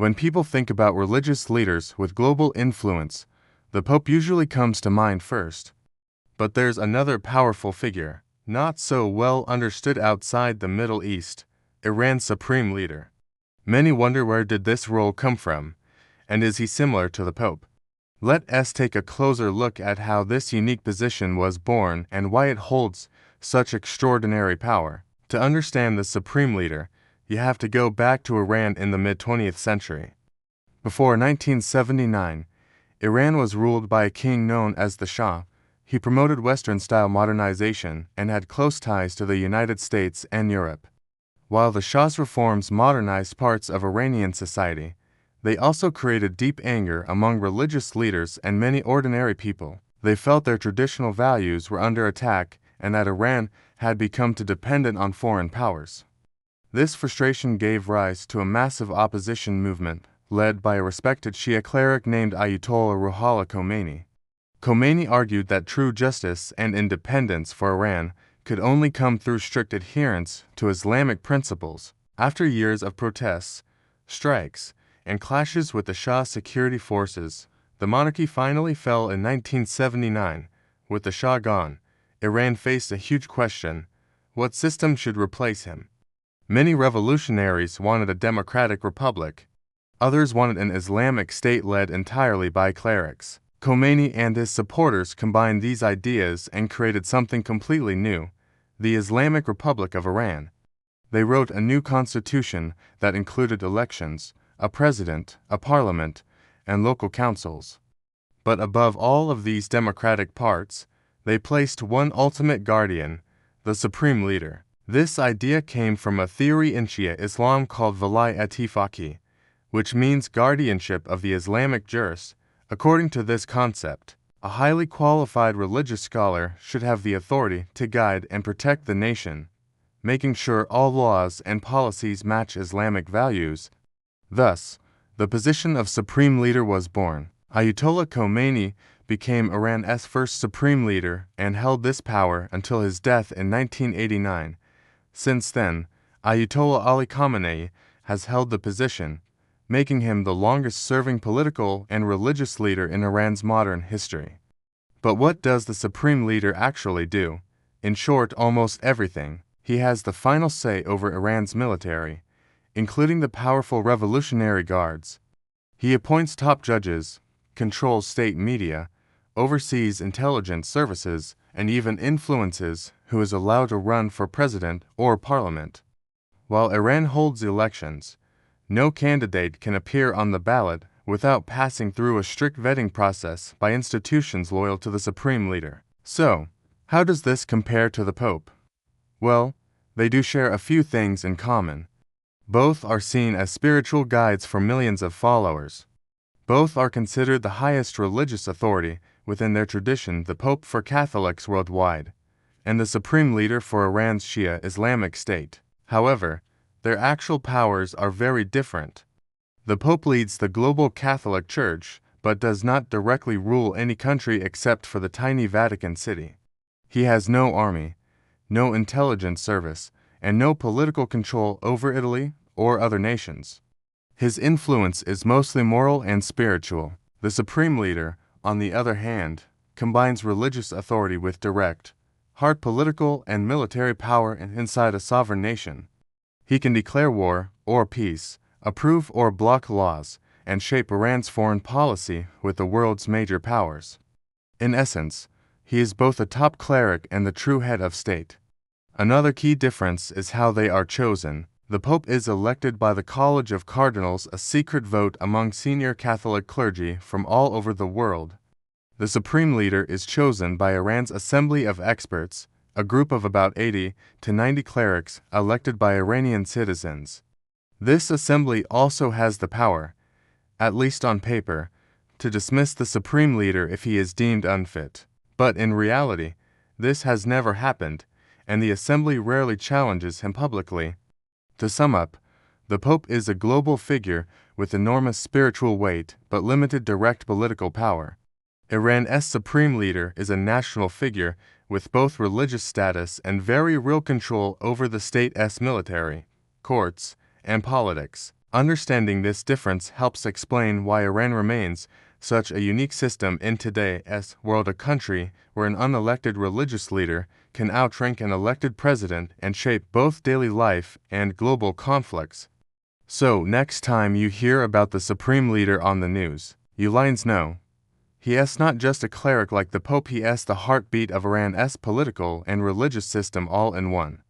When people think about religious leaders with global influence, the Pope usually comes to mind first. But there's another powerful figure, not so well understood outside the Middle East, Iran's supreme leader. Many wonder where did this role come from, and is he similar to the Pope? Let us take a closer look at how this unique position was born and why it holds such extraordinary power. To understand the supreme leader, you have to go back to Iran in the mid-20th century. Before 1979, Iran was ruled by a king known as the Shah. He promoted Western-style modernization and had close ties to the United States and Europe. While the Shah's reforms modernized parts of Iranian society, they also created deep anger among religious leaders and many ordinary people. They felt their traditional values were under attack and that Iran had become too dependent on foreign powers. This frustration gave rise to a massive opposition movement led by a respected Shia cleric named Ayatollah Ruhollah Khomeini. Khomeini argued that true justice and independence for Iran could only come through strict adherence to Islamic principles. After years of protests, strikes, and clashes with the Shah's security forces, the monarchy finally fell in 1979. With the Shah gone, Iran faced a huge question: what system should replace him? Many revolutionaries wanted a democratic republic. Others wanted an Islamic state led entirely by clerics. Khomeini and his supporters combined these ideas and created something completely new, the Islamic Republic of Iran. They wrote a new constitution that included elections, a president, a parliament, and local councils. But above all of these democratic parts, they placed one ultimate guardian, the supreme leader. This idea came from a theory in Shia Islam called Velayat-e Faqih, which means guardianship of the Islamic jurist. According to this concept, a highly qualified religious scholar should have the authority to guide and protect the nation, making sure all laws and policies match Islamic values. Thus, the position of supreme leader was born. Ayatollah Khomeini became Iran's first supreme leader and held this power until his death in 1989. Since then, Ayatollah Ali Khamenei has held the position, making him the longest-serving political and religious leader in Iran's modern history. But what does the supreme leader actually do? In short, almost everything. He has the final say over Iran's military, including the powerful Revolutionary Guards. He appoints top judges, controls state media, oversees intelligence services, and even influences who is allowed to run for president or parliament. While Iran holds elections, no candidate can appear on the ballot without passing through a strict vetting process by institutions loyal to the supreme leader. So, how does this compare to the Pope? Well, they do share a few things in common. Both are seen as spiritual guides for millions of followers. Both are considered the highest religious authority within their tradition, the Pope for Catholics worldwide, and the supreme leader for Iran's Shia Islamic State. However, their actual powers are very different. The Pope leads the global Catholic Church, but does not directly rule any country except for the tiny Vatican City. He has no army, no intelligence service, and no political control over Italy or other nations. His influence is mostly moral and spiritual. The supreme leader, on the other hand, combines religious authority with direct, hard political and military power inside a sovereign nation. He can declare war or peace, approve or block laws, and shape Iran's foreign policy with the world's major powers. In essence, he is both a top cleric and the true head of state. Another key difference is how they are chosen. The Pope is elected by the College of Cardinals, a secret vote among senior Catholic clergy from all over the world. The supreme leader is chosen by Iran's Assembly of Experts, a group of about 80 to 90 clerics elected by Iranian citizens. This assembly also has the power, at least on paper, to dismiss the supreme leader if he is deemed unfit. But in reality, this has never happened, and the assembly rarely challenges him publicly. To sum up, the Pope is a global figure with enormous spiritual weight but limited direct political power. Iran's supreme leader is a national figure with both religious status and very real control over the state's military, courts, and politics. Understanding this difference helps explain why Iran remains such a unique system in today's world, a country where an unelected religious leader can outrank an elected president and shape both daily life and global conflicts. So, next time you hear about the supreme leader on the news, you lines know. He is not just a cleric like the Pope, he is the heartbeat of Iran's political and religious system all in one.